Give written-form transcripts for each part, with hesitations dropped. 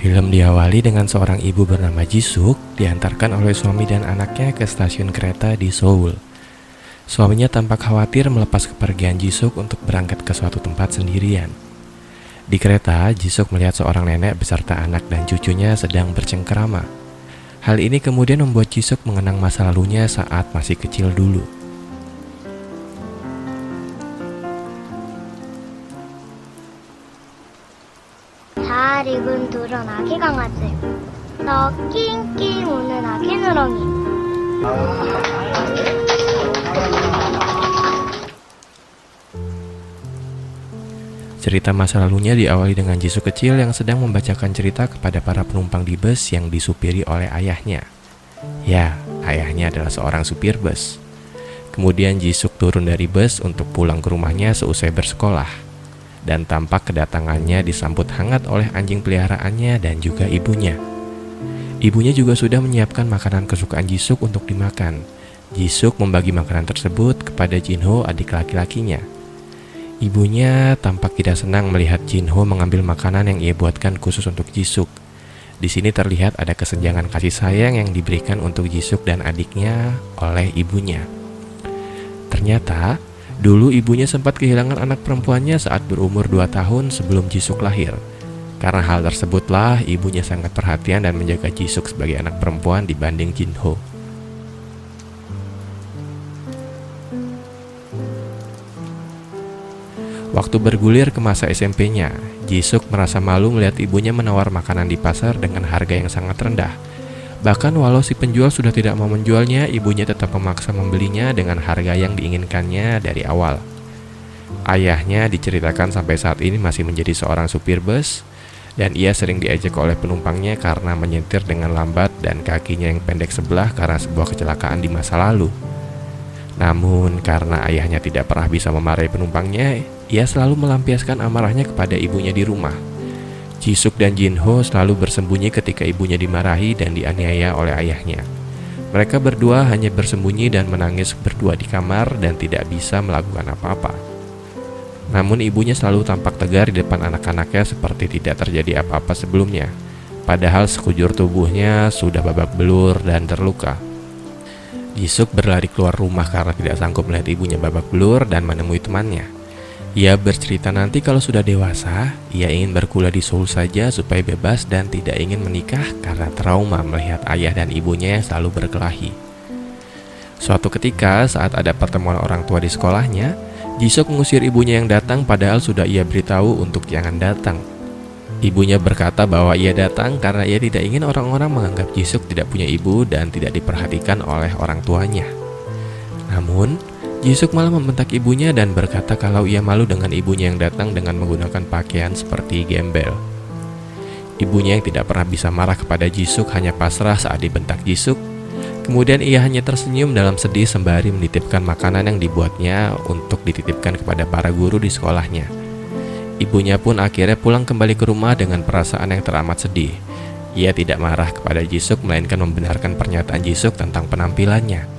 Film diawali dengan seorang ibu bernama Jisuk diantarkan oleh suami dan anaknya ke stasiun kereta di Seoul. Suaminya tampak khawatir melepas kepergian Jisuk untuk berangkat ke suatu tempat sendirian. Di kereta, Jisuk melihat seorang nenek beserta anak dan cucunya sedang bercengkerama. Hal ini kemudian membuat Jisuk mengenang masa lalunya saat masih kecil dulu. 잘 익은 둘은 아기 강아지. 너 낑낑 우는 아기 누렁이. Cerita masa lalunya diawali dengan Jisuk kecil yang sedang membacakan cerita kepada para penumpang di bus yang disupiri oleh ayahnya. Ya, ayahnya adalah seorang supir bus. Kemudian Jisuk turun dari bus untuk pulang ke rumahnya seusai bersekolah. Dan tampak kedatangannya disambut hangat oleh anjing peliharaannya dan juga ibunya. Ibunya juga sudah menyiapkan makanan kesukaan Jisuk untuk dimakan. Jisuk membagi makanan tersebut kepada Jinho, adik laki-lakinya. Ibunya tampak tidak senang melihat Jinho mengambil makanan yang ia buatkan khusus untuk Jisuk. Di sini terlihat ada kesenjangan kasih sayang yang diberikan untuk Jisuk dan adiknya oleh ibunya. Ternyata, dulu ibunya sempat kehilangan anak perempuannya saat berumur 2 tahun sebelum Jisuk lahir. Karena hal tersebutlah ibunya sangat perhatian dan menjaga Jisuk sebagai anak perempuan dibanding Jinho. Waktu bergulir ke masa SMP-nya, Jisuk merasa malu melihat ibunya menawar makanan di pasar dengan harga yang sangat rendah. Bahkan walau si penjual sudah tidak mau menjualnya, ibunya tetap memaksa membelinya dengan harga yang diinginkannya dari awal. Ayahnya diceritakan sampai saat ini masih menjadi seorang supir bus, dan ia sering diejek oleh penumpangnya karena menyetir dengan lambat dan kakinya yang pendek sebelah karena sebuah kecelakaan di masa lalu. Namun karena ayahnya tidak pernah bisa memarahi penumpangnya, ia selalu melampiaskan amarahnya kepada ibunya di rumah. Jisuk dan Jinho selalu bersembunyi ketika ibunya dimarahi dan dianiaya oleh ayahnya. Mereka berdua hanya bersembunyi dan menangis berdua di kamar dan tidak bisa melakukan apa-apa. Namun ibunya selalu tampak tegar di depan anak-anaknya seperti tidak terjadi apa-apa sebelumnya. Padahal sekujur tubuhnya sudah babak belur dan terluka. Jisuk berlari keluar rumah karena tidak sanggup melihat ibunya babak belur dan menemui temannya. Ia bercerita nanti kalau sudah dewasa, ia ingin berkuliah di Seoul saja supaya bebas dan tidak ingin menikah karena trauma melihat ayah dan ibunya yang selalu berkelahi. Suatu ketika saat ada pertemuan orang tua di sekolahnya, Jisuk mengusir ibunya yang datang padahal sudah ia beritahu untuk jangan datang. Ibunya berkata bahwa ia datang karena ia tidak ingin orang-orang menganggap Jisuk tidak punya ibu dan tidak diperhatikan oleh orang tuanya. Namun, Jisuk malah membentak ibunya dan berkata kalau ia malu dengan ibunya yang datang dengan menggunakan pakaian seperti gembel. Ibunya yang tidak pernah bisa marah kepada Jisuk hanya pasrah saat dibentak Jisuk. Kemudian ia hanya tersenyum dalam sedih sembari menitipkan makanan yang dibuatnya untuk dititipkan kepada para guru di sekolahnya. Ibunya pun akhirnya pulang kembali ke rumah dengan perasaan yang teramat sedih. Ia tidak marah kepada Jisuk melainkan membenarkan pernyataan Jisuk tentang penampilannya.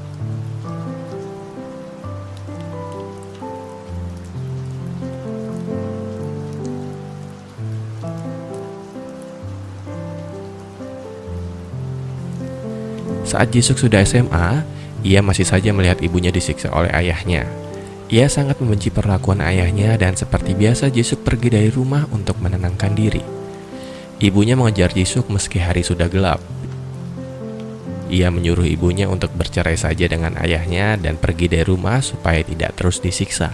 Saat Jisuk sudah SMA, ia masih saja melihat ibunya disiksa oleh ayahnya. Ia sangat membenci perlakuan ayahnya dan seperti biasa Jisuk pergi dari rumah untuk menenangkan diri. Ibunya mengejar Jisuk meski hari sudah gelap. Ia menyuruh ibunya untuk bercerai saja dengan ayahnya dan pergi dari rumah supaya tidak terus disiksa.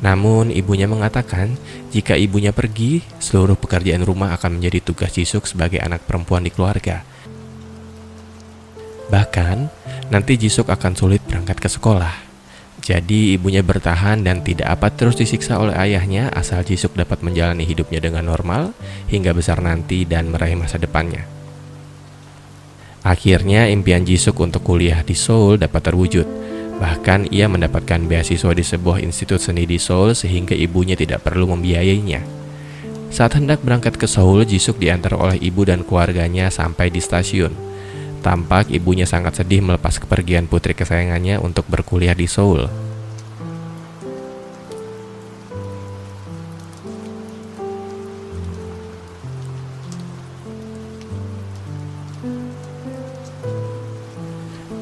Namun ibunya mengatakan jika ibunya pergi, seluruh pekerjaan rumah akan menjadi tugas Jisuk sebagai anak perempuan di keluarga. Bahkan, nanti Jisuk akan sulit berangkat ke sekolah. Jadi ibunya bertahan dan tidak apa terus disiksa oleh ayahnya asal Jisuk dapat menjalani hidupnya dengan normal hingga besar nanti dan meraih masa depannya. Akhirnya impian Jisuk untuk kuliah di Seoul dapat terwujud. Bahkan ia mendapatkan beasiswa di sebuah institut seni di Seoul sehingga ibunya tidak perlu membiayainya. Saat hendak berangkat ke Seoul, Jisuk diantar oleh ibu dan keluarganya sampai di stasiun. Tampak ibunya sangat sedih melepas kepergian putri kesayangannya untuk berkuliah di Seoul.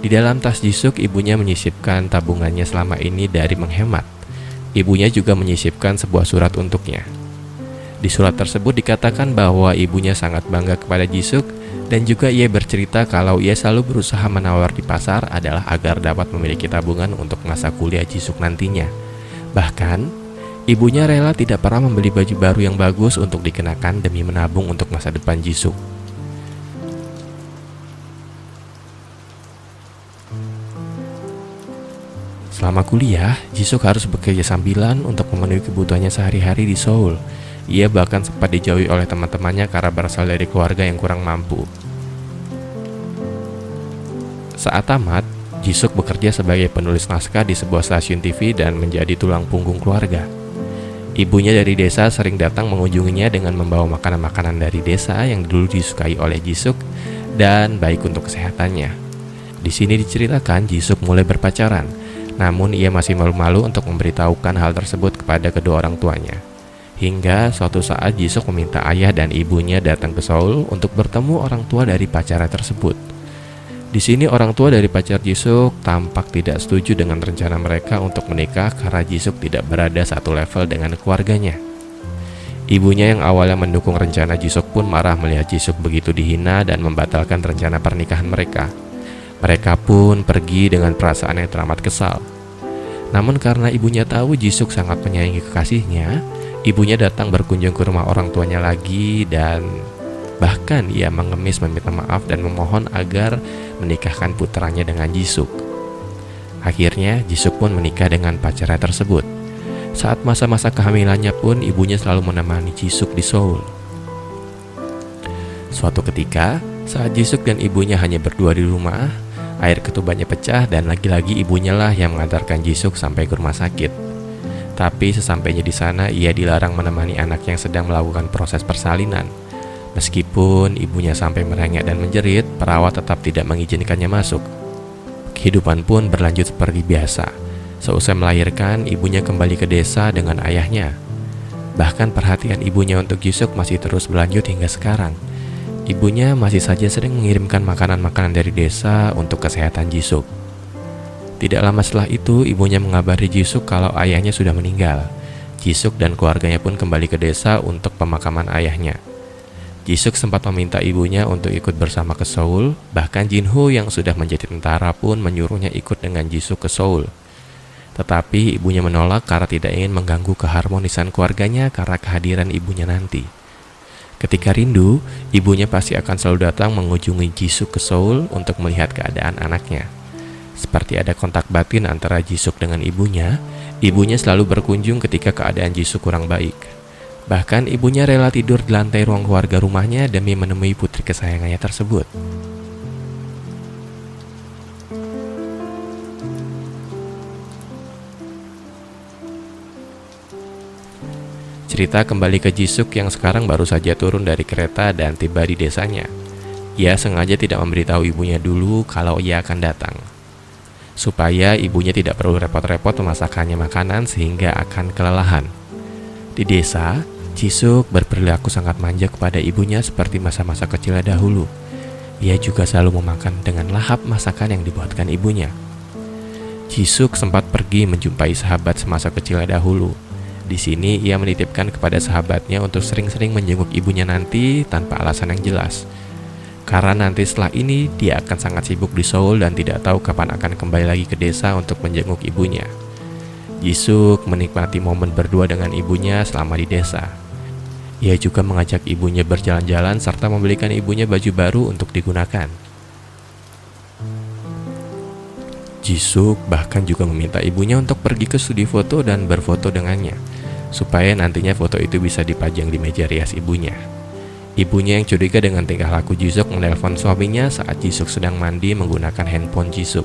Di dalam tas Jisuk, ibunya menyisipkan tabungannya selama ini dari menghemat. Ibunya juga menyisipkan sebuah surat untuknya. Di surat tersebut dikatakan bahwa ibunya sangat bangga kepada Jisuk, dan juga ia bercerita kalau ia selalu berusaha menawar di pasar adalah agar dapat memiliki tabungan untuk masa kuliah Jisuk nantinya. Bahkan, ibunya rela tidak pernah membeli baju baru yang bagus untuk dikenakan demi menabung untuk masa depan Jisuk. Selama kuliah, Jisuk harus bekerja sambilan untuk memenuhi kebutuhannya sehari-hari di Seoul. Ia bahkan sempat dijauhi oleh teman-temannya karena berasal dari keluarga yang kurang mampu. Saat tamat, Jisuk bekerja sebagai penulis naskah di sebuah stasiun TV dan menjadi tulang punggung keluarga. Ibunya dari desa sering datang mengunjunginya dengan membawa makanan-makanan dari desa yang dulu disukai oleh Jisuk dan baik untuk kesehatannya. Di sini diceritakan Jisuk mulai berpacaran, namun ia masih malu-malu untuk memberitahukan hal tersebut kepada kedua orang tuanya. Hingga suatu saat Jisuk meminta ayah dan ibunya datang ke Seoul untuk bertemu orang tua dari pacarnya tersebut. Di sini orang tua dari pacar Jisuk tampak tidak setuju dengan rencana mereka untuk menikah karena Jisuk tidak berada satu level dengan keluarganya. Ibunya yang awalnya mendukung rencana Jisuk pun marah melihat Jisuk begitu dihina dan membatalkan rencana pernikahan mereka. Mereka pun pergi dengan perasaan yang teramat kesal. Namun karena ibunya tahu Jisuk sangat menyayangi kekasihnya, ibunya datang berkunjung ke rumah orang tuanya lagi dan bahkan ia mengemis meminta maaf dan memohon agar menikahkan putranya dengan Jisuk. Akhirnya Jisuk pun menikah dengan pacarnya tersebut. Saat masa-masa kehamilannya pun ibunya selalu menemani Jisuk di Seoul. Suatu ketika, saat Jisuk dan ibunya hanya berdua di rumah, air ketubannya pecah dan lagi-lagi ibunya lah yang mengantarkan Jisuk sampai ke rumah sakit. Tapi sesampainya di sana, ia dilarang menemani anak yang sedang melakukan proses persalinan. Meskipun ibunya sampai merengek dan menjerit, perawat tetap tidak mengizinkannya masuk. Kehidupan pun berlanjut seperti biasa. Seusai melahirkan, ibunya kembali ke desa dengan ayahnya. Bahkan perhatian ibunya untuk Jisuk masih terus berlanjut hingga sekarang. Ibunya masih saja sering mengirimkan makanan-makanan dari desa untuk kesehatan Jisuk. Tidak lama setelah itu, ibunya mengabari Jisuk kalau ayahnya sudah meninggal. Jisuk dan keluarganya pun kembali ke desa untuk pemakaman ayahnya. Jisuk sempat meminta ibunya untuk ikut bersama ke Seoul, bahkan Jinho yang sudah menjadi tentara pun menyuruhnya ikut dengan Jisuk ke Seoul. Tetapi ibunya menolak karena tidak ingin mengganggu keharmonisan keluarganya karena kehadiran ibunya nanti. Ketika rindu, ibunya pasti akan selalu datang mengunjungi Jisuk ke Seoul untuk melihat keadaan anaknya. Seperti ada kontak batin antara Jisuk dengan ibunya selalu berkunjung ketika keadaan Jisuk kurang baik. Bahkan ibunya rela tidur di lantai ruang keluarga rumahnya demi menemui putri kesayangannya tersebut. Cerita kembali ke Jisuk yang sekarang baru saja turun dari kereta dan tiba di desanya. Ia sengaja tidak memberitahu ibunya dulu kalau ia akan datang, supaya ibunya tidak perlu repot-repot memasakkannya makanan sehingga akan kelelahan. Di desa, Jisuk berperilaku sangat manja kepada ibunya seperti masa-masa kecilnya dahulu. Ia juga selalu memakan dengan lahap masakan yang dibuatkan ibunya. Jisuk sempat pergi menjumpai sahabat semasa kecilnya dahulu. Di sini ia menitipkan kepada sahabatnya untuk sering-sering menjenguk ibunya nanti tanpa alasan yang jelas. Karena nanti setelah ini dia akan sangat sibuk di Seoul dan tidak tahu kapan akan kembali lagi ke desa untuk menjenguk ibunya. Jisuk menikmati momen berdua dengan ibunya selama di desa. Ia juga mengajak ibunya berjalan-jalan serta membelikan ibunya baju baru untuk digunakan. Jisuk bahkan juga meminta ibunya untuk pergi ke studi foto dan berfoto dengannya, supaya nantinya foto itu bisa dipajang di meja rias ibunya. Ibunya yang curiga dengan tingkah laku Jisuk menelpon suaminya saat Jisuk sedang mandi menggunakan handphone Jisuk.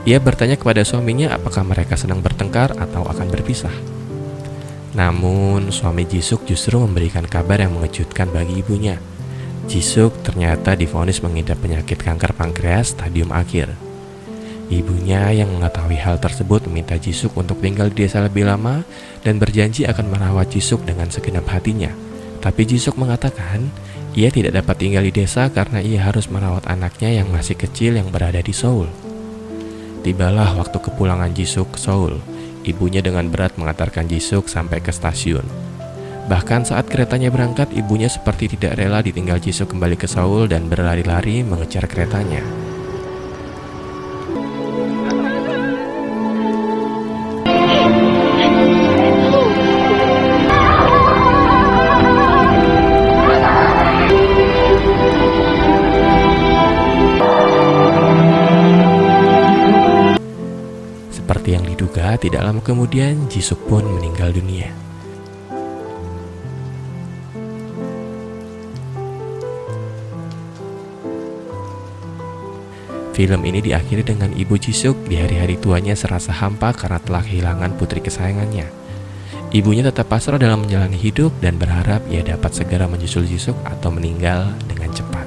Ia bertanya kepada suaminya apakah mereka sedang bertengkar atau akan berpisah. Namun, suami Jisuk justru memberikan kabar yang mengejutkan bagi ibunya. Jisuk ternyata divonis mengidap penyakit kanker pankreas stadium akhir. Ibunya yang mengetahui hal tersebut meminta Jisuk untuk tinggal di desa lebih lama dan berjanji akan merawat Jisuk dengan segenap hatinya. Tapi Jisuk mengatakan Ia tidak dapat tinggal di desa karena ia harus merawat anaknya yang masih kecil yang berada di Seoul. Tibalah waktu kepulangan Jisuk ke Seoul. Ibunya dengan berat mengantarkan Jisuk sampai ke stasiun. Bahkan saat keretanya berangkat, ibunya seperti tidak rela ditinggal Jisuk kembali ke Seoul dan berlari-lari mengejar keretanya. Seperti yang diduga, tidak lama kemudian Jisuk pun meninggal dunia. Film ini diakhiri dengan ibu Jisuk di hari-hari tuanya serasa hampa karena telah kehilangan putri kesayangannya. Ibunya tetap pasrah dalam menjalani hidup dan berharap ia dapat segera menyusul Jisuk atau meninggal dengan cepat.